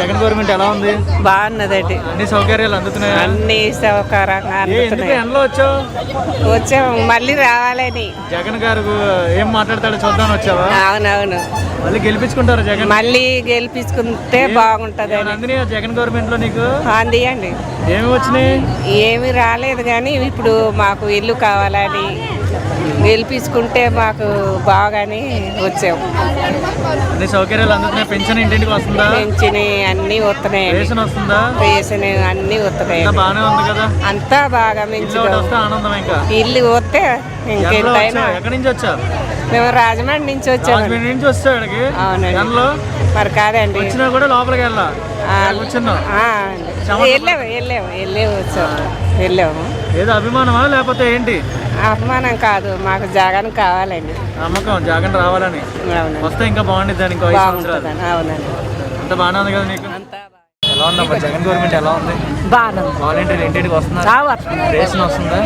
Jagan government ఎలా ఉంది? బాగున్నదండి. అన్ని సౌకర్యాలు అందుతున్నాయి. అన్ని సౌకర్యంగా అందుతున్నాయి. ఎండలో వచ్చాము మళ్ళీ రావాలని. జగన్ గారు ఏం మాట్లాడతాడో చూద్దామని వచ్చావా? అవునవును. మళ్ళీ గెలిపించుకుంటారు జగన్? మళ్ళీ గెలిపించుకుంటే బాగుంటది. అందిని జగన్ గవర్నమెంట్ లో నీకు అందియండి. ఏమి వచ్చినాయి? ఏమి రాలేదు కానీ ఇప్పుడు మాకు ఇల్లు కావాలని గెలిపించుకుంటే మాకు బాగానే వచ్చాము. అన్ని సౌకర్యాలు అందుతున్నాయి. పెన్షన్ ఇంటింటికి వస్తుందా? పెన్షన్ అన్ని వస్తున్నాయి. రేషన్ వస్తుందా? రేషన్ అన్ని వస్తున్నాయి. బాగానే ఉంది కదా? అంతా బాగా మంచిగా ఆనందం. ఇంకా ఇల్లు వస్తే ఇంకెంతైనా. ఎక్కడి నుంచి వచ్చా? మేము రాజమండ్రి నుంచి వచ్చాము. రాజమండ్రి నుంచి వచ్చావు ఇక్కడికి? అవునండి. మరి కాదండి, వచ్చినా కూడా లోపలికి వెళ్ళాము. వెళ్ళాము. ఏదో అభిమానమా లేకపోతే ఏంటి? అభిమానం కాదు, మాకు జగన్ కావాలండి. నమ్మకం జగన్ రావాలని. వస్తే ఇంకా బాగుంటుంది. ఇంకా అవునండి. అంత బాగానే ఉంది కదా నీకు? ఎలా ఉందమ్మా జగన్ గవర్నమెంట్? ఎలా ఉంది? బాగుంది. వాలంటీర్లు ఇంటింటికి వస్తున్నారు. రేషన్ వస్తుందా?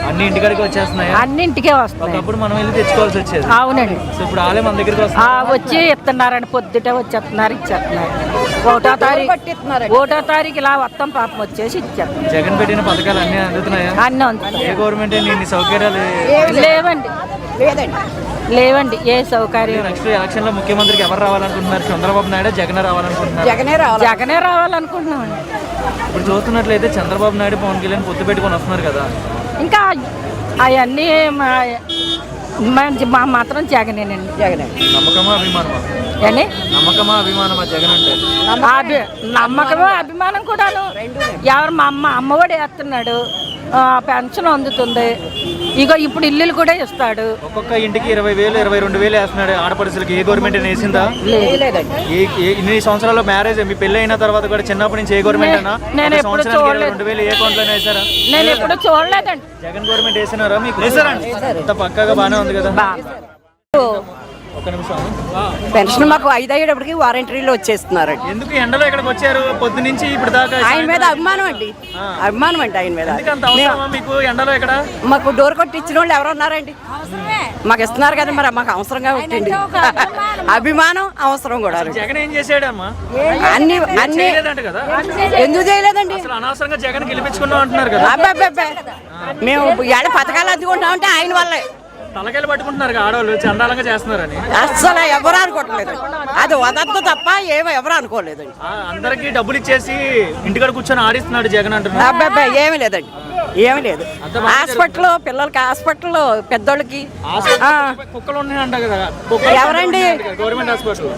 అన్ని ఇంటికాడికి వచ్చేస్తున్నాయి. అన్నింటికే వస్తాయి. ఒకప్పుడు మనం వెళ్ళి తెచ్చుకోవాల్సి వచ్చేది. అవునండి. సో ఇప్పుడు ఆలే మన దగ్గరికి వచ్చి ఇస్తున్నారని పొద్దుటే వచ్చేస్తున్నారు, ఇచ్చేస్తున్నారు. 1వ తారీఖు ఇలా మొత్తం పాపం వచ్చేసి ఇచ్చారు. జగన్ పెట్టిన పథకాలు అన్ని అందుతున్నాయా? అన్నీ అందుతున్నాయి. ఏ గవర్నమెంట్ ఇన్ని సౌకర్యాలు లేవండి. ఏ సౌకర్యం. నెక్స్ట్ ఎలక్షన్ లో ముఖ్యమంత్రికి ఎవరు రావాలనుకుంటున్నారు? చంద్రబాబు నాయుడు జగన్ రావాలనుకుంటున్నారు? జగనే రావాలనుకుంటున్నామండి. ఇప్పుడు చూస్తున్నట్లయితే చంద్రబాబు నాయుడు పవన్ కళ్యాణ్ పొత్తు పెట్టుకొని వస్తున్నారు కదా. ఇంకా అవన్నీ మా మాత్రం జగనేనండి. జగనే. నమ్మకమా అభిమానమా? నమ్మకమా అభిమానమా జగన్ అంటే? నమ్మకమా అభిమానం కూడాను. ఎవరు మా అమ్మఒడి వేస్తున్నాడు, పెన్షన్ అందుతుంది. ఇగో ఇప్పుడు ఇల్లులు కూడా ఇస్తాడు. ఒక్కొక్క ఇంటికి 20,000 22,000 వేస్తున్నాడు. ఆడపడుచులకి ఏ గవర్నమెంట్ వేసిందా? ఇన్ని సంవత్సరాల్లో మ్యారేజ్ మీ పెళ్లి అయిన తర్వాత కూడా చిన్నప్పటి నుంచి ఏ గవర్నమెంట్ అయినా నేను ఎప్పుడు చూడలేదు. 2,000 ఏ అకౌంట్ లోనే వేసారా? నేను ఎప్పుడు చూడలేదండి. జగన్ గవర్నమెంట్ వేసినారా మీకు? అంత పక్కగా బాగానే ఉంది కదా. ఒక్క నిమిషం. పెన్షన్ మాకు 5 అయ్యేటప్పటికి వారంటీలో వచ్చేస్తున్నారు. ఎందుకు ఎండలో ఇక్కడికి వచ్చారు పొద్దు నుంచి ఇప్పుడు దాకా? ఆయన మీద అభిమానం అండి. ఆయన మీద మీకు ఎండలో ఇక్కడ మాకు డోర్ కొట్టి ఇచ్చిన వాళ్ళు ఎవరు ఉన్నారండి? మాకు ఇస్తున్నారు కదా, మరి మాకు అవసరంగా పెట్టండి. అభిమానం అవసరం కూడా. జగన్ ఏం చేసాడమ్మా? అన్ని ఎందుకు చేయలేదండి? అనవసరంగా జగన్ గెలిపించుకున్నాం అంటున్నారు కదా. మేము ఏడ పథకాలు అందుకుంటాం అంటే ఆయన వల్లే. తలకాయలు పట్టుకుంటున్నారు ఆడవాళ్ళు చండాలంగా చేస్తున్నారని. అస్సలు ఎవరు అనుకోవట్లేదు. అది వదద్దు తప్ప ఎవరు అనుకోలేదు. అందరికి డబ్బులు ఇచ్చేసి ఇంటికాడ కూర్చొని ఆడిస్తున్నాడు జగన్ అంటున్నారు. ఏమీ లేదండి, ఏమీ లేదు. హాస్పిటల్ పిల్లలకి, హాస్పిటల్ పెద్దోళ్ళకి కుక్కలు ఉన్నాయంట కదా. ఎవరండి? Government hospital.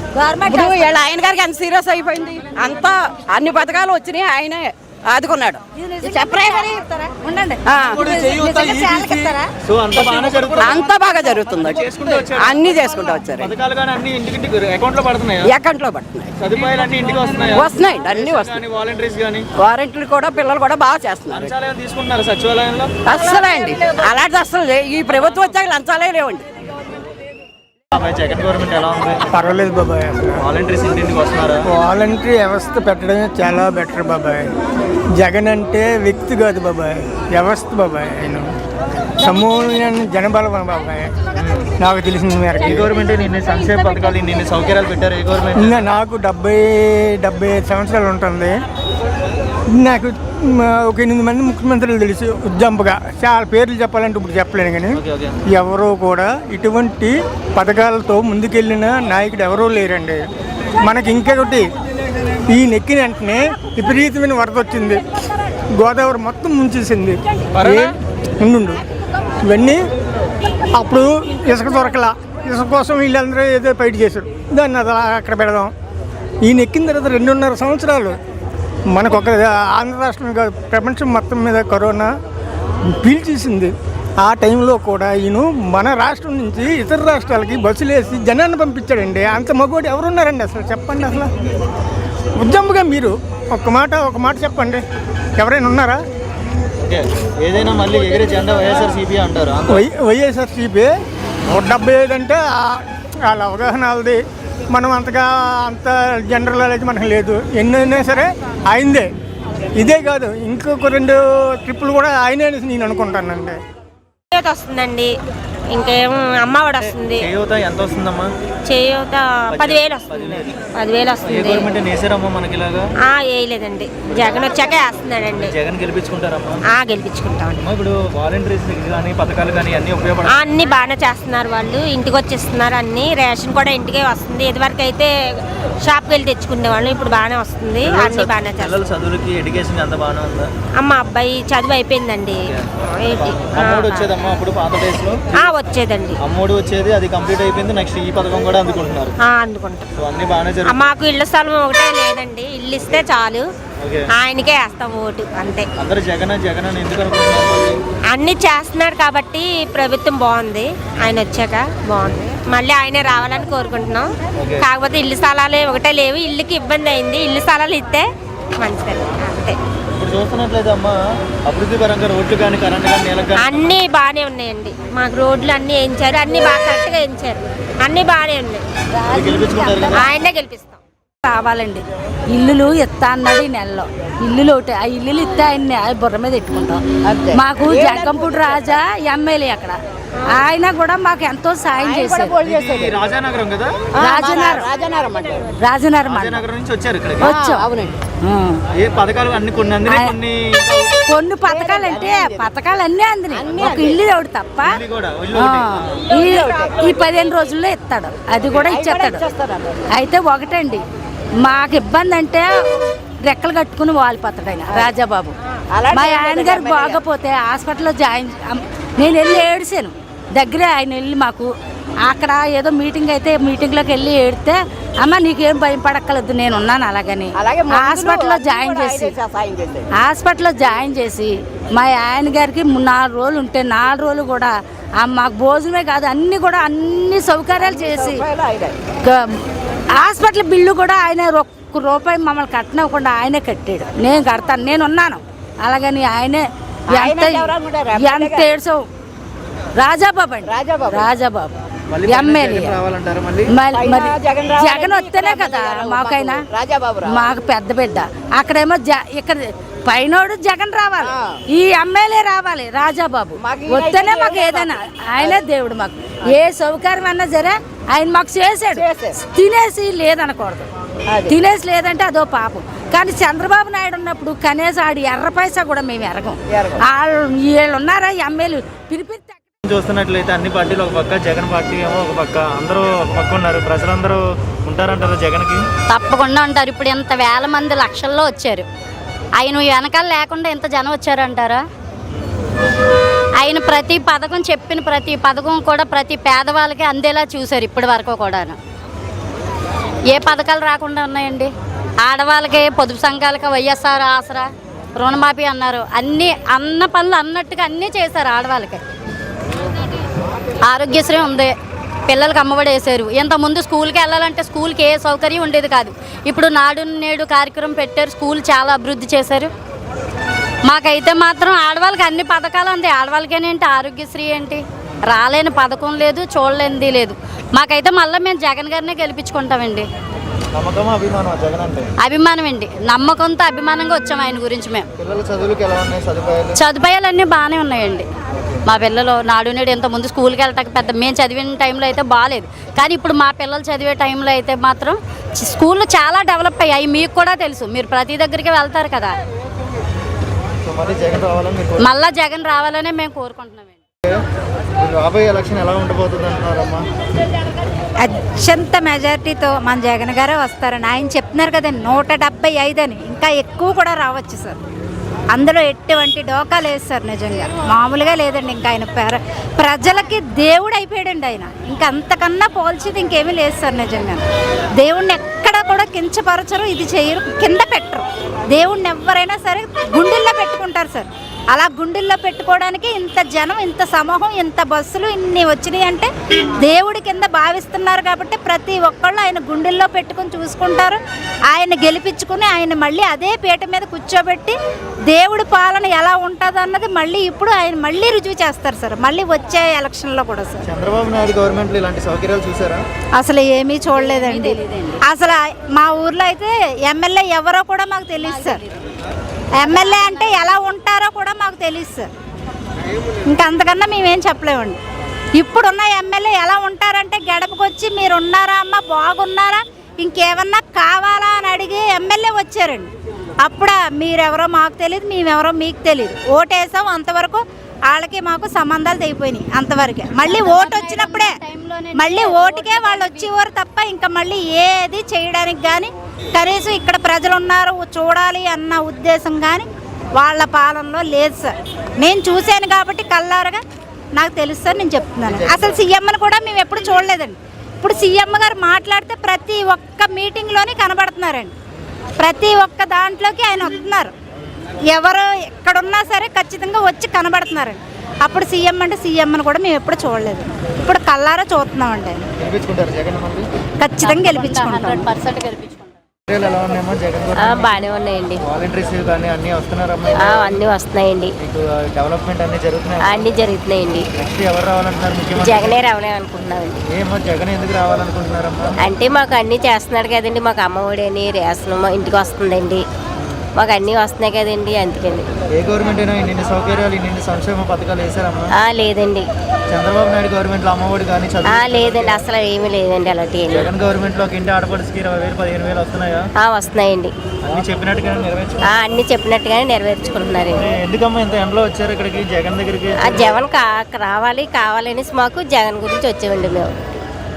ఆయన గారికి ఎంత సీరియస్ అయిపోయింది. అంతా అన్ని పథకాలు వచ్చినాయి, ఆయనే ఆదుకున్నాడు. అంత బాగా జరుగుతుంది. అన్ని చేసుకుంటూ వచ్చారు. అకౌంట్ లో పడుతున్నాయి. వస్తున్నాయి, అన్ని వస్తున్నాయి. వారంటీలు కూడా పిల్లలు కూడా బాగా చేస్తున్నారు. అస్సలే అండి, అలాంటిది అస్సలు ఈ ప్రభుత్వం వచ్చాక లంచాలే లేవండి. జగన్ గవర్నమెంట్ ఎలా ఉంది? పర్వాలేదు బాబాయ్. వాలంటీర్స్ ఇంటింటికి వస్తున్నారా? వాలంటీర్ వ్యవస్థ పెట్టడమే చాలా బెటర్ బాబాయ్. జగన్ అంటే వ్యక్తి కాదు బాబాయ్, వ్యవస్థ బాబాయ్. ఆయన సమూహాన్ని జనబలం బాబాయ్. నాకు తెలిసిన మేరకు ఈ గవర్నమెంట్ నిన్న సంక్షేమ పథకాలు నిన్న సౌకర్యాలు పెట్టారు. ఈ గవర్నమెంట్ నాకు 75 సంవత్సరాలు ఉంటుంది. నాకు ఒక 8 మంది ముఖ్యమంత్రులు తెలుసు ఉజ్జంపుగా. చాలా పేర్లు చెప్పాలంటే ఇప్పుడు చెప్పలేను, కానీ ఎవరో కూడా ఇటువంటి పథకాలతో ముందుకెళ్ళిన నాయకుడు ఎవరూ లేరండి. మనకి ఇంకొకటి, ఈ నెక్కిన వెంటనే విపరీతమైన వరద వచ్చింది, గోదావరి మొత్తం ముంచేసింది. ఉండు ఇవన్నీ అప్పుడు ఇసుక దొరకలా, ఇసుక కోసం వీళ్ళందరూ ఏదో ఫైట్ చేశారు. దాన్ని అది అక్కడ పెడదాం. ఈయన ఎక్కిన తర్వాత 2.5 సంవత్సరాలు మనకు ఒక ఆంధ్ర రాష్ట్రం కాదు, ప్రపంచం మొత్తం మీద కరోనా పీల్చేసింది. ఆ టైంలో కూడా ఈయన మన రాష్ట్రం నుంచి ఇతర రాష్ట్రాలకి బస్సులు వేసి జనాన్ని పంపించాడండి. అంత మగోడు ఎవరున్నారండి అసలు? చెప్పండి. అసలు ఉద్యమంగా మీరు ఒక మాట చెప్పండి, ఎవరైనా ఉన్నారా? ఏదైనా మళ్ళీ ఎగిరే జెండా వైఎస్ఆర్సీపీ అంటారు. వైఎస్ఆర్సీపీ 175 అంటే వాళ్ళ అవగాహన వాళ్ళది. మనం అంత జనరల్ నాలెడ్జ్ మనకు లేదు. ఎన్నైనా సరే ఆయనదే. ఇదే కాదు, ఇంకొక 2 ట్రిప్పులు కూడా ఆయనే నేను అనుకుంటానండి. వస్తుందండి, ఇంకేం అమ్మఒడి వస్తుంది. చేయూత ఎంత వస్తుందమ్మా? చేయూత 10,000 వస్తుంది. 10,000 ఏ వస్తుంది. గవర్నమెంట్ వేసారమ్మా మనకి ఇలాగా? వేయలేదండి, జగన్ వచ్చాక వేస్తున్నాడండి. జగన్ గెలిపించుకుంటారమ్మా? గెలిపించుకుంటామండి. ఇప్పుడు వాలంటీర్స్ కానీ పథకాలు కానీ అన్ని ఉపయోగపడతాయి. అన్ని బాగానే చేస్తున్నారు, వాళ్ళు ఇంటికి వచ్చేస్తున్నారు. అన్ని రేషన్ కూడా ఇంటికే వస్తుంది. ఇదివరకు అయితే షాప్కి వెళ్ళి తెచ్చుకునేవాళ్ళు, ఇప్పుడు బాగానే వస్తుంది. అన్ని బాగానే చేస్తారు. పిల్లల చదువులకి ఎడ్యుకేషన్ అంత బాగానే ఉందా? అబ్బాయి చదువు అయిపోయిందండి. అమ్మోడు వచ్చేదమ్మా అప్పుడు పాత డేస్ లో? వచ్చేదండి, అమ్మోడు వచ్చేది, అది కంప్లీట్ అయిపోయింది. నెక్స్ట్ ఈ పథకం కూడా అందుకుంటున్నారు. అందుకుంటాం. అన్ని బాగానే జరుగుతుంది. మాకు ఇళ్ల స్థలం ఒకటే లేదండి, ఇల్లు ఇస్తే చాలు, ఆయనకే వేస్తాం ఓటు అంతే. అందరూ జగన్ జగన్ అని ఎందుకు అనుకుంటున్నారు? అన్ని చేస్తున్నాడు కాబట్టి ప్రభుత్వం బాగుంది, ఆయన వచ్చాక బాగుంది. మళ్ళీ ఆయనే రావాలని కోరుకుంటున్నాం. కాకపోతే ఇల్లు స్థలాలు ఒకటే లేవు, ఇల్లుకి ఇబ్బంది అయింది. ఇల్లు స్థలాలు ఇస్తే మంచిది అంతే. ఇప్పుడు చూస్తున్నట్లయితే అమ్మా అభివృద్ధి పరంగా రోడ్లు కానీ కరెంట్ కానీ నీళ్ళకి కానీ అన్నీ బాగానే ఉన్నాయండి. మాకు రోడ్లు అన్నీ వేయించారు, అన్నీ బాగా కరెక్ట్గా వేయించారు, అన్నీ బాగానే ఉన్నాయి. గెలిపించుకుంటారు కదా? ఆయనే గెలిపిస్తాం. కావాలండి ఇల్లులు ఇస్తా అన్నాడు ఈ నెలలో. ఇల్లులు ఒకటి, ఆ ఇల్లులు ఇస్తే ఆయన బుర్ర మీద ఎట్టుకుంటాం. మాకు జగ్గంపూడి రాజా ఎమ్మెల్యే అక్కడ, ఆయన కూడా మాకు ఎంతో సాయం చేశారు. ఇది రాజానగరం కదా? రాజనగరం నుంచి వచ్చారు ఇక్కడ. వచ్చాం. అవునండి. ఏ పథకాలు అన్ని కొన్ని అందినాయి, కొన్ని పథకాలు అంటే పథకాలు అన్నీ అందినాయి, ఒక ఇల్లు ఒకటి తప్ప. కూడా ఈ 15 రోజుల్లో ఇస్తాడు, అది కూడా ఇచ్చేస్తాడు. అయితే ఒకటండి మాకు ఇబ్బంది అంటే రెక్కలు కట్టుకుని వాలిపోతాడు ఆయన రాజాబాబు. మా ఆయన గారు బాగపోతే హాస్పిటల్లో జాయిన్, నేను వెళ్ళి ఏడిసాను దగ్గరే. ఆయన వెళ్ళి మాకు అక్కడ ఏదో మీటింగ్ అయితే మీటింగ్లోకి వెళ్ళి ఏడితే, అమ్మ నీకేం భయం పడక్కలేదు, నేను ఉన్నాను అలాగని హాస్పిటల్లో జాయిన్ చేసి మా ఆయన గారికి 4 రోజులు ఉంటే 4 రోజులు కూడా మాకు భోజనమే కాదు అన్ని కూడా అన్ని సౌకర్యాలు చేసి, హాస్పిటల్ బిల్లు కూడా ఆయన ₹1 మమ్మల్ని కట్టనివ్వకుండా ఆయనే కట్టాడు. నేను కడతాను, నేను ఉన్నాను అలాగని ఆయనే. ఎంత ఏడ్చావు రాజాబాబు అండి, రాజాబాబు ఎమ్మెల్యే. మరి జగన్ వస్తేనే కదా మాకైనా, మాకు పెద్ద బిడ్డ. అక్కడేమో ఇక్కడ పైనోడు జగన్ రావాలి, ఈ ఎమ్మెల్యే రావాలి రాజాబాబు వస్తేనే మాకు ఏదైనా. ఆయనే దేవుడు, మాకు ఏ సౌకర్యం అన్నా సరే ఆయన మాకు చేసాడు. తినేసి లేదనకూడదు, తినేసి లేదంటే అదో పాపం. కానీ చంద్రబాబు నాయుడు ఉన్నప్పుడు కనీసం ఆడి ఎర్ర పైసా కూడా మేము ఎరగం. వీళ్ళు ఉన్నారా ఎమ్మెల్యే పిలిపిస్తే. చూస్తున్నట్లయితే అన్ని పార్టీలు ఒక పక్క, జగన్ పార్టీ ఏమో ఒక పక్క, అందరూ ఒక పక్క ఉన్నారు. ప్రజలందరూ ఉంటారంటారు జగన్కి? తప్పకుండా ఉంటారు. ఇప్పుడు ఇంత వేల మంది లక్షల్లో వచ్చారు, ఆయన వెనకాల లేకుండా ఎంత జనం వచ్చారంటారా? ఆయన ప్రతి పథకం చెప్పిన ప్రతి పథకం కూడా ప్రతి పేదవాళ్ళకి అందేలా చూశారు ఇప్పటి వరకు కూడా. ఏ పథకాలు రాకుండా ఉన్నాయండి? ఆడవాళ్ళకి పొదుపు సంఘాలకి వైఎస్ఆర్ ఆసరా, రుణమాఫీ అన్నారు, అన్నీ అన్న పనులు అన్నట్టుగా అన్నీ చేశారు ఆడవాళ్ళకి. ఆరోగ్యశ్రీ ఉంది, పిల్లలకి అమ్మఒడి వేశారు. ఇంతకుముందు స్కూల్కి వెళ్ళాలంటే స్కూల్కి ఏ సౌకర్యం ఉండేది కాదు. ఇప్పుడు నాడు నేడు కార్యక్రమం పెట్టారు, స్కూల్ చాలా అభివృద్ధి చేశారు. మాకైతే మాత్రం ఆడవాళ్ళకి అన్ని పథకాలు అంది. ఆడవాళ్ళకేనేంటి ఆరోగ్యశ్రీ ఏంటి, రాలేని పథకం లేదు, చూడలేనిది లేదు. మాకైతే మళ్ళీ మేము జగన్ గారినే గెలిపించుకుంటామండి. అభిమానం అండి, నమ్మకంతో అభిమానంగా వచ్చాము ఆయన గురించి. మేము సదుపాయాలన్నీ బాగానే ఉన్నాయండి. మా పిల్లలు నాడు నేడు ఇంతకుముందు స్కూల్కి వెళ్ళటానికి పెద్ద మేము చదివిన టైంలో అయితే బాగాలేదు, కానీ ఇప్పుడు మా పిల్లలు చదివే టైంలో అయితే మాత్రం స్కూళ్ళు చాలా డెవలప్ అయ్యాయి. మీకు కూడా తెలుసు, మీరు ప్రతి దగ్గరికి వెళ్తారు కదా. మళ్ళా జగన్ రావాలనే మేము కోరుకుంటున్నామండి. అత్యంత మెజారిటీతో మన జగన్ గారే వస్తారని ఆయన చెప్తున్నారు కదండి. 175 అని, ఇంకా ఎక్కువ కూడా రావచ్చు సార్. అందులో ఎటువంటి డోకా లేదు సార్, నిజంగా మామూలుగా లేదండి. ఇంకా ఆయన ప్రజలకి దేవుడు అయిపోయాడండి ఆయన. ఇంకా అంతకన్నా పోల్చేది ఇంకేమీ లేదు సార్. నిజంగా దేవుణ్ణి ఎక్కడ కూడా కించపరచరు, ఇది చేయరు, కింద పెట్టరు. దేవుణ్ణి ఎవరైనా సరే గుండెల్లో పెట్టుకుంటారు సార్. అలా గుండెల్లో పెట్టుకోవడానికి ఇంత జనం, ఇంత సమూహం, ఇంత బస్సులు ఇన్ని వచ్చినాయి అంటే దేవుడి కింద భావిస్తున్నారు కాబట్టి ప్రతి ఒక్కళ్ళు ఆయన గుండెల్లో పెట్టుకుని చూసుకుంటారు. ఆయన గెలిపించుకుని ఆయన మళ్ళీ అదే పీట మీద కూర్చోబెట్టి దేవుడి పాలన ఎలా ఉంటుంది అన్నది మళ్ళీ ఇప్పుడు ఆయన మళ్ళీ రుజువు చేస్తారు సార్, మళ్ళీ వచ్చే ఎలక్షన్లో కూడా సార్. చంద్రబాబు నాయుడు గవర్నమెంట్లో ఇలాంటి సౌకర్యాలు చూసారా? అసలు ఏమీ చూడలేదండి. అసలు మా ఊర్లో అయితే ఎమ్మెల్యే ఎవరో కూడా మాకు తెలియదు సార్. ఎమ్మెల్యే అంటే ఎలా ఉంటారో కూడా మాకు తెలియదు సార్. ఇంకా అంతకన్నా మేమేం చెప్పలేమండి. ఇప్పుడున్న ఎమ్మెల్యే ఎలా ఉంటారంటే గడపకొచ్చి మీరు ఉన్నారా అమ్మ, బాగున్నారా, ఇంకేమన్నా కావాలా అని అడిగి ఎమ్మెల్యే వచ్చారండి. అప్పుడు మీరెవరో మాకు తెలియదు, మేమెవరో మీకు తెలియదు, ఓటేసాం అంతవరకు వాళ్ళకి మాకు సంబంధాలు తెగిపోయినాయి అంతవరకే. మళ్ళీ ఓటు వచ్చినప్పుడే మళ్ళీ ఓటుకే వాళ్ళు వచ్చేవారు తప్ప ఇంకా మళ్ళీ ఏది చేయడానికి కానీ కనీసం ఇక్కడ ప్రజలు ఉన్నారు చూడాలి అన్న ఉద్దేశం కానీ వాళ్ళ పాలనలో లేదు సార్. నేను చూశాను కాబట్టి కల్లారగా నాకు తెలుసు సార్, నేను చెప్తున్నాను. అసలు సీఎంని కూడా మేము ఎప్పుడు చూడలేదండి. ఇప్పుడు సీఎం గారు మాట్లాడితే ప్రతి ఒక్క మీటింగ్లోనే కనబడుతున్నారండి, ప్రతి ఒక్క దాంట్లోకి ఆయన వస్తున్నారు. ఎవరు ఎక్కడున్నా సరే ఖచ్చితంగా వచ్చి కనబడుతున్నారండి. అప్పుడు సీఎం అంటే సీఎంని కూడా మేము ఎప్పుడు చూడలేదు, ఇప్పుడు కల్లారా చూస్తున్నామండి. ఖచ్చితంగా గెలిపించుకుంటాం. ఎలా ఉన్నాయమ్మా జగన్ బాగానే ఉన్నాయండి. వాలంటీర్స్ కానీ అన్నీ వస్తున్నారమ్మా? అన్నీ వస్తున్నాయండి, డెవలప్మెంట్ అన్ని జరుగుతున్నాయి. అన్నీ జరుగుతున్నాయండి. నెక్స్ట్ ఎవరు రావాలంటున్నారు? ముఖ్యమంత్రి జగనే రావాలనుకుంటున్నామండి. ఏమో జగన్ ఎందుకు రావాలనుకుంటున్నారమ్మా? అంటే మాకు అన్నీ చేస్తున్నాడు కదండి, మాకు అమ్మఒడి అని రేషన్ మా ఇంటికి వస్తుందండి, మాకు అన్నీ వస్తున్నాయి కదండి, అందుకని. ఏ గవర్నమెంట్ అయినా ఇన్ని సౌకర్యాలు ఇన్ని సంక్షేమ పథకాలు వేసారమ్మా? లేదండి. చంద్రబాబు నాయుడు గవర్నమెంట్ లో అమ్మఒడి కానీ లేదండి, అసలు ఏమీ లేదండి అలాంటి. జగన్ గవర్నమెంట్ లో ఇంటి ఆడపడికి 20,000 15,000 వస్తున్నాయా? వస్తున్నాయండి. అన్ని చెప్పినట్టుగానే అన్ని చెప్పినట్టుగానే నెరవేర్చుకుంటున్నారండి. ఎందుకమ్మా ఇంత ఎండలో వచ్చారు ఇక్కడికి జగన్ దగ్గరికి? జగన్ రావాలి కావాలనేసి మాకు జగన్ గురించి వచ్చామండి మేము.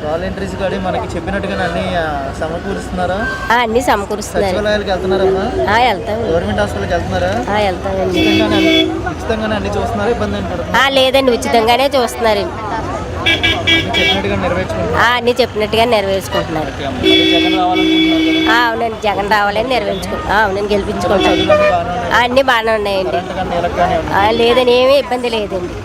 వాలంటీర్స్ కానీ మనకి చెప్పినట్టుగానే అన్ని సమకూరుస్తున్నారా? అన్ని సమకూరుస్తున్నారు. సచివాలయాలకు వెళ్తున్నారమ్మా? వెళ్తాం. గవర్నమెంట్ హాస్పిటల్కి వెళ్తున్నారా? వెళ్తామండి. ఉచితంగానే అన్ని చూస్తున్నారా? ఇబ్బంది లేదండి, ఉచితంగానే చూస్తున్నారండి. చెప్పినట్టుగా నెరవేర్చుకుంటున్నారు. అన్ని చెప్పినట్టుగా నెరవేర్చుకుంటున్నారు. అవునండి, జగన్ రావాలని అవునండి, గెలిపించుకుంటాం. అన్ని బాగానే ఉన్నాయండి, లేదని ఏమీ ఇబ్బంది లేదండి.